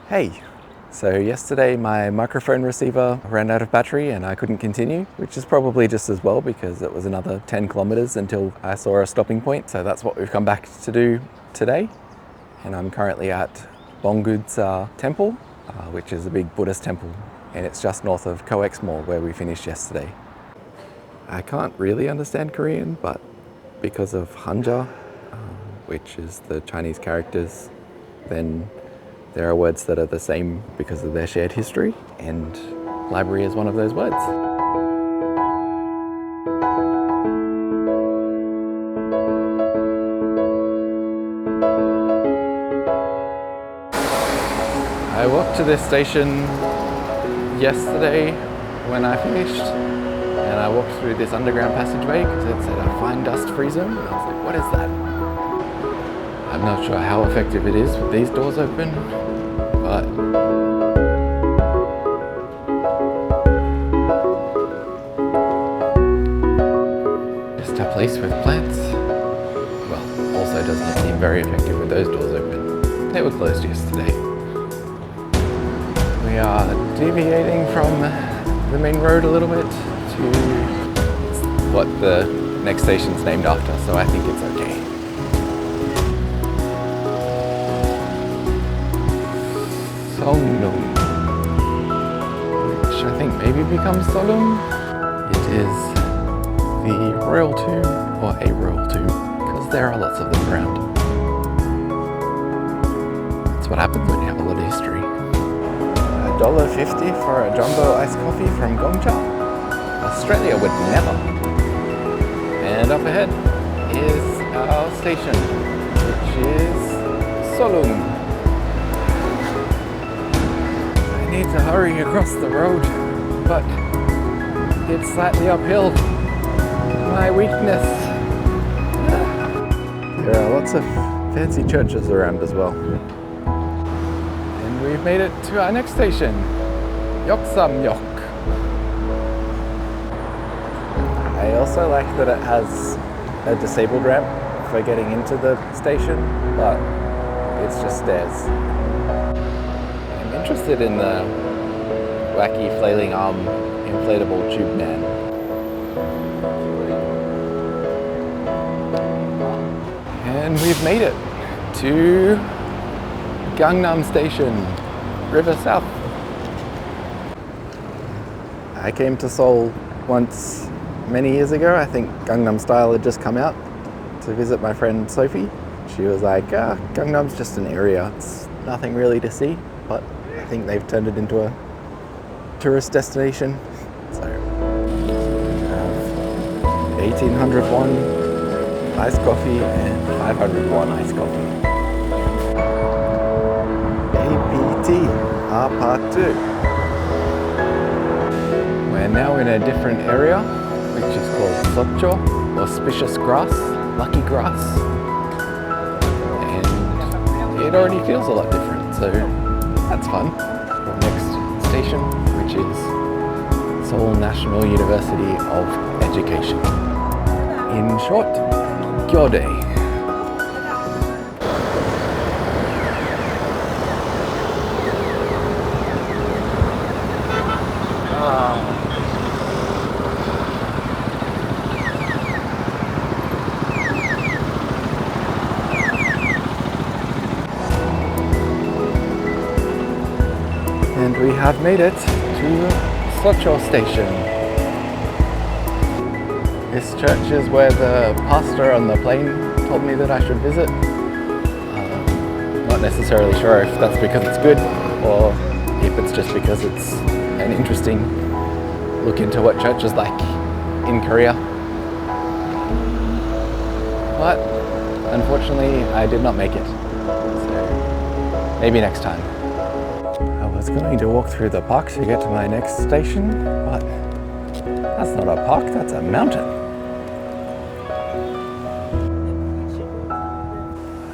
Hey, so yesterday my microphone receiver ran out of battery and I couldn't continue, which is probably just as well because it was another 10 kilometers until I saw a stopping point. So that's what we've come back to do today. And I'm currently at Bong-eun-sa Temple, which is a big Buddhist temple. And it's just north of Coex Mall where we finished yesterday. I can't really understand Korean, but because of Hanja, which is the Chinese characters, then there are words that are the same because of their shared history, and library is one of those words. I walked to this station yesterday when I finished, and I walked through this underground passageway because it said a fine dust-free zone, and I was like, what is that? I'm not sure how effective it is with these doors open, but just a place with plants. Well, also doesn't seem very effective with those doors open. They were closed yesterday. We are deviating from the main road a little bit to what the next station's named after, so I think it's okay. Seoul, which I think maybe becomes Solum. It is the royal tomb, or a royal tomb, because there are lots of them around. That's what happens when you have a lot of history. $1.50 for a jumbo iced coffee from Gongcha. Australia would never. And up ahead is our station, which is Solum. I need to hurry across the road, but it's slightly uphill. My weakness. There are lots of fancy churches around as well. And we've made it to our next station, Yoksamyok. I also like that it has a disabled ramp for getting into the station, but it's just stairs. I'm interested in the wacky flailing arm inflatable tube man. And we've made it to Gangnam Station, River South. I came to Seoul once many years ago. I think Gangnam Style had just come out to visit my friend Sophie. She was like, Gangnam's just an area. It's nothing really to see, but I think they've turned it into a tourist destination. So we have 1800 won iced coffee and 500 won iced coffee. APT, part 2. We're now in a different area, which is called Sotcho, auspicious grass, lucky grass. And it already feels a lot different, so that's fun. Our next station, which is Seoul National University of Education. In short, Gyode. And we have made it to Sotcho Station. This church is where the pastor on the plane told me that I should visit. Not necessarily sure if that's because it's good or if it's just because it's an interesting look into what church is like in Korea. But unfortunately, I did not make it. So maybe next time. I was going to walk through the park to get to my next station, but that's not a park, that's a mountain.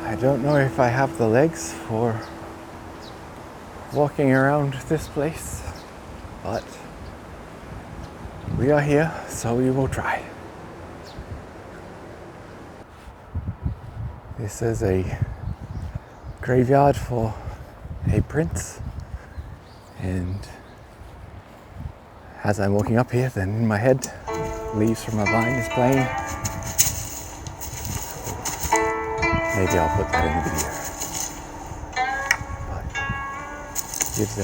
I don't know if I have the legs for walking around this place, but we are here, so we will try. This is a graveyard for a prince, and as I'm walking up here, then in my head, Leaves from a Vine is playing. Maybe I'll put that in the video. But it gives a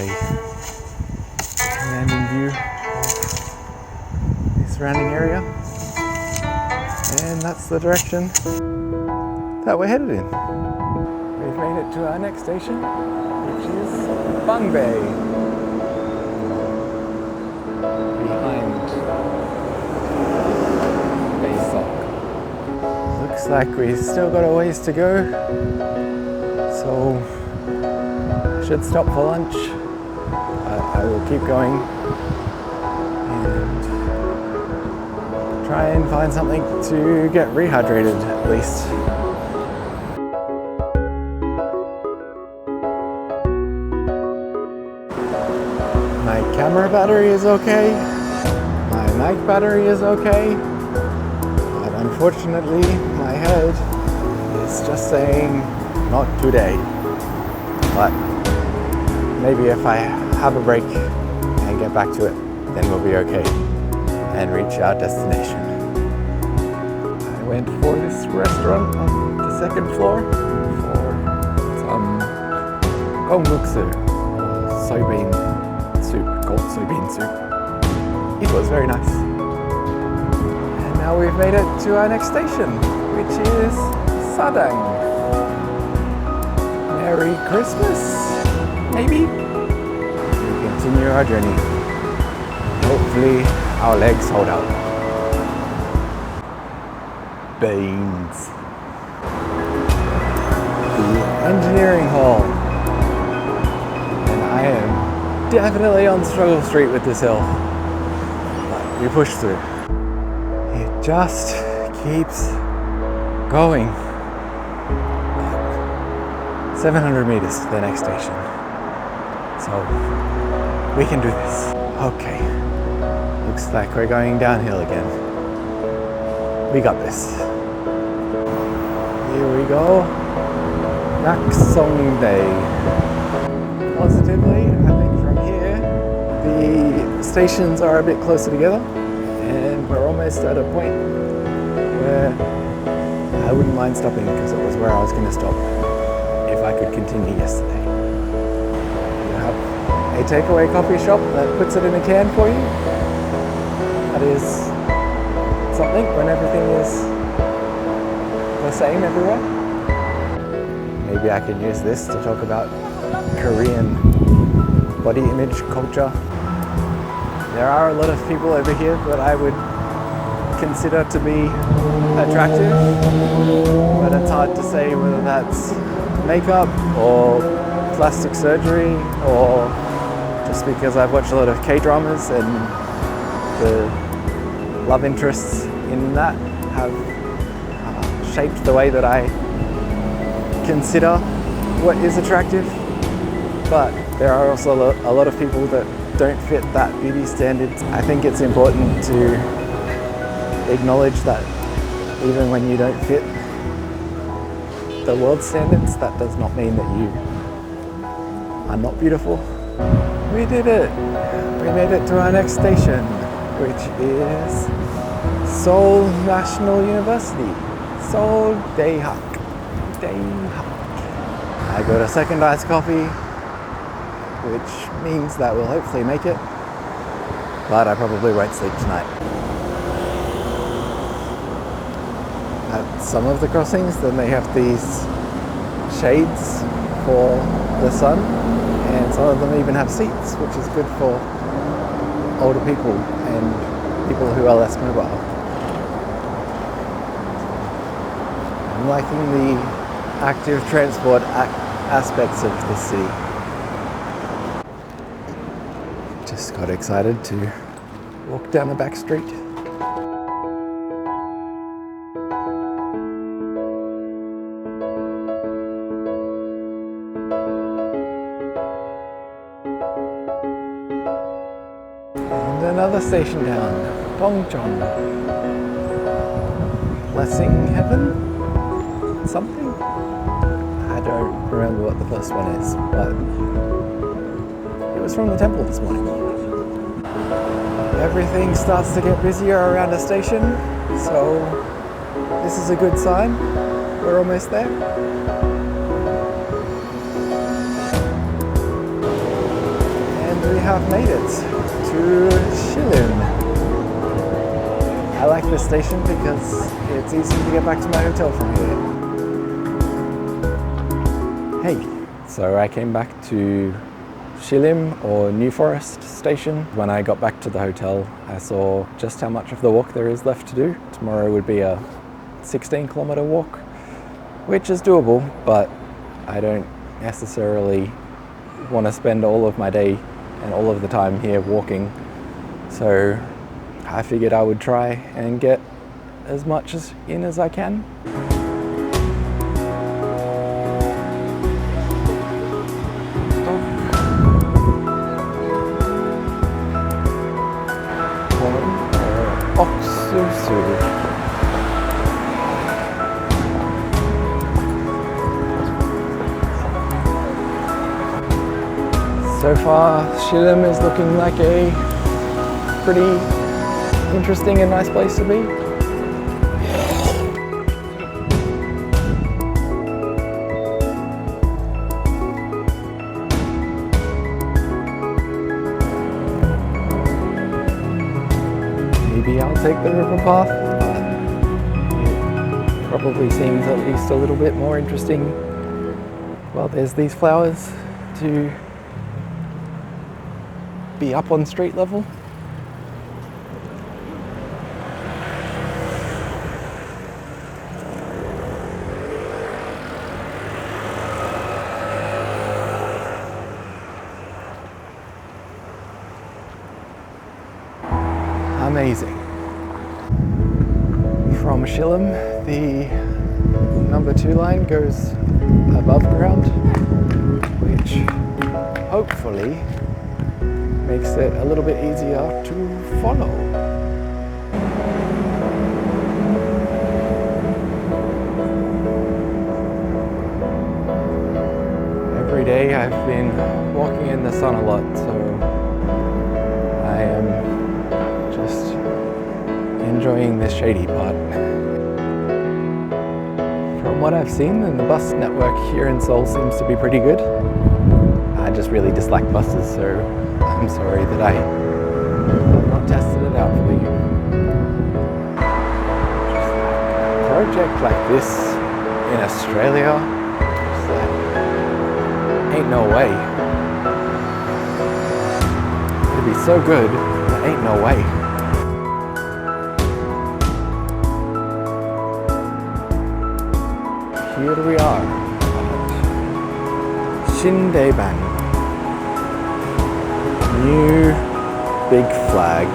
commanding view of the surrounding area. And that's the direction that we're headed in. We've made it to our next station, which is Bong-Bay. Behind Tissot. Looks like we've still got a ways to go, so I should stop for lunch. I will keep going and try and find something to get rehydrated at least. My camera battery is okay, my mic battery is okay, but unfortunately my head is just saying not today. But maybe if I have a break and get back to it, then we'll be okay and reach our destination. I went for this restaurant on the second floor for some Bong-eun-sa, soybean soup, cold soybean soup. It was very nice. And now we've made it to our next station, which is Sadang. Merry Christmas, maybe? We continue our journey. Hopefully our legs hold out. Beans. The engineering hall. And I am definitely on struggle street with this hill. But we push through. It just keeps going. 700 meters to the next station. So we can do this. Okay. Looks like we're going downhill again. We got this. Here we go. Naksong Day. Positively, I think from here, the stations are a bit closer together, and we're almost at a point where I wouldn't mind stopping because it was where I was going to stop if I could continue yesterday. You have a takeaway coffee shop that puts it in a can for you. That is something when everything is the same everywhere. Maybe I can use this to talk about Korean body image culture. There are a lot of people over here that I would consider to be attractive, but it's hard to say whether that's makeup or plastic surgery or just because I've watched a lot of K-dramas and the love interests in that have shaped the way that I consider what is attractive. But there are also a lot of people that don't fit that beauty standard. I think it's important to acknowledge that even when you don't fit the world standards, that does not mean that you are not beautiful. We did it! We made it to our next station, which is Seoul National University. Seoul Daehak. I got a second iced coffee, which means that we'll hopefully make it, but I probably won't sleep tonight. At some of the crossings, then they have these shades for the sun, and some of them even have seats, which is good for older people and people who are less mobile. I'm liking the active transport aspects of the city. Just got excited to walk down the back street. And another station down, Dongjeong. Blessing Heaven? Something? I don't remember what the first one is, but it was from the temple this morning. Everything starts to get busier around the station, so this is a good sign. We're almost there. And we have made it to Shillin. I like this station because it's easy to get back to my hotel from here. Hey, so I came back to Shillin or New Forest station. When I got back to the hotel, I saw just how much of the walk there is left to do. Tomorrow would be a 16-kilometer walk, which is doable, but I don't necessarily want to spend all of my day and all of the time here walking. So I figured I would try and get as much in as I can. So far, Shillin is looking like a pretty interesting and nice place to be. Maybe I'll take the river path, but it probably seems at least a little bit more interesting. Well, there's these flowers to be up on street level. Amazing. From Shillin, the number 2 line goes above ground, which hopefully makes it a little bit easier to follow. Every day I've been walking in the sun a lot, so I am just enjoying this shady part. From what I've seen, then the bus network here in Seoul seems to be pretty good. I just really dislike buses, so I'm sorry that I have not tested it out for you. Just a project like this in Australia, just like, ain't no way. It'd be so good, but ain't no way. Here we are at Shindaeban. New big flag.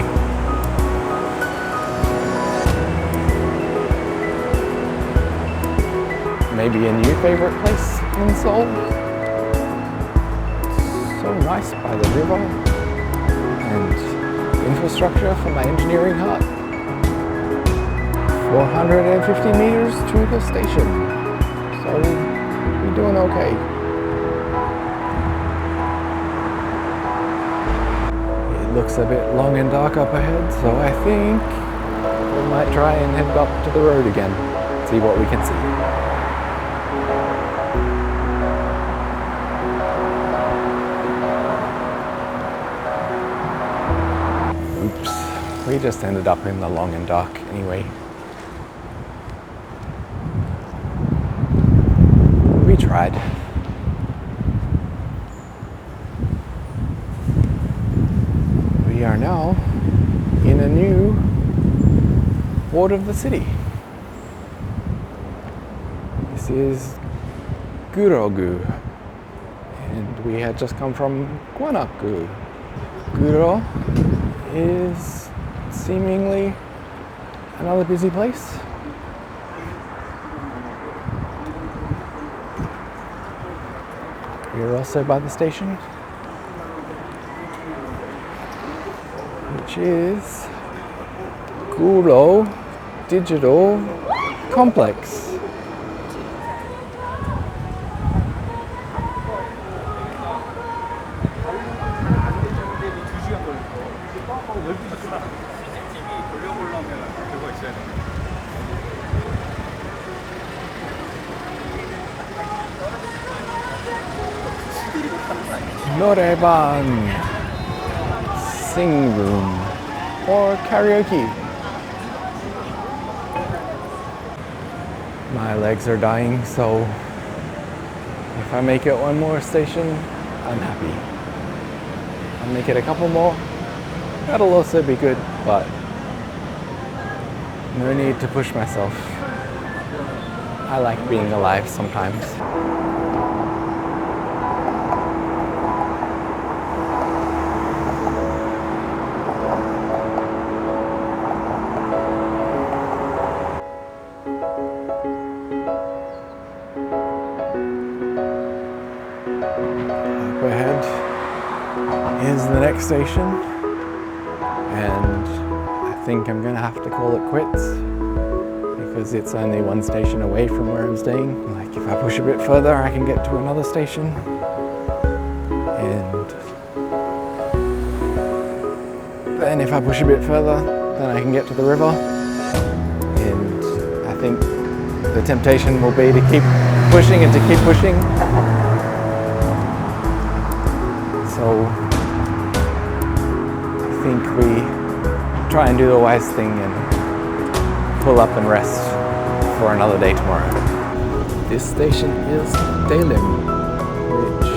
Maybe a new favorite place in Seoul. So nice by the river and infrastructure for my engineering heart. 450 meters to the station. So we're doing okay. Looks a bit long and dark up ahead, so I think we might try and head up to the road again, see what we can see. Oops, we just ended up in the long and dark anyway. We tried. We are now in a new ward of the city. This is Gurogu, and we had just come from Gwanagu. Guro is seemingly another busy place. We're also by the station, which is Guro Digital Complex. 노래방, sing room, or karaoke. My legs are dying, so if I make it one more station, I'm happy. I'll make it a couple more. That'll also be good, but no need to push myself. I like being alive sometimes. Up ahead is the next station, and I think I'm gonna have to call it quits because it's only one station away from where I'm staying. Like if I push a bit further, I can get to another station, and then if I push a bit further, then I can get to the river. And I think the temptation will be to keep pushing and to keep pushing. So I think we try and do the wise thing and pull up and rest for another day tomorrow. This station is Daelim, which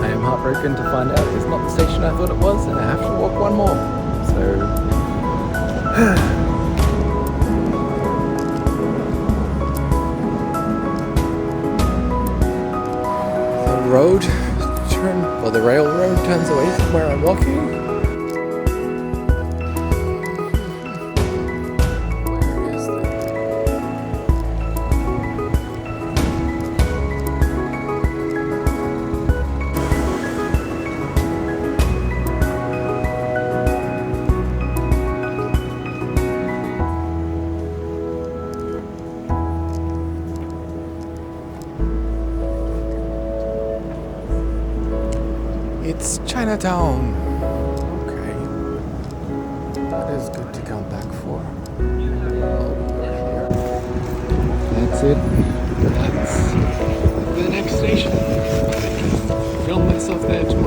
I am heartbroken to find out is not the station I thought it was, and I have to walk one more. So the railroad turns away from where I'm walking. Where is it? It's Chinatown. Okay. That is good to come back for. That's it. That's the next station. I can film myself there tomorrow.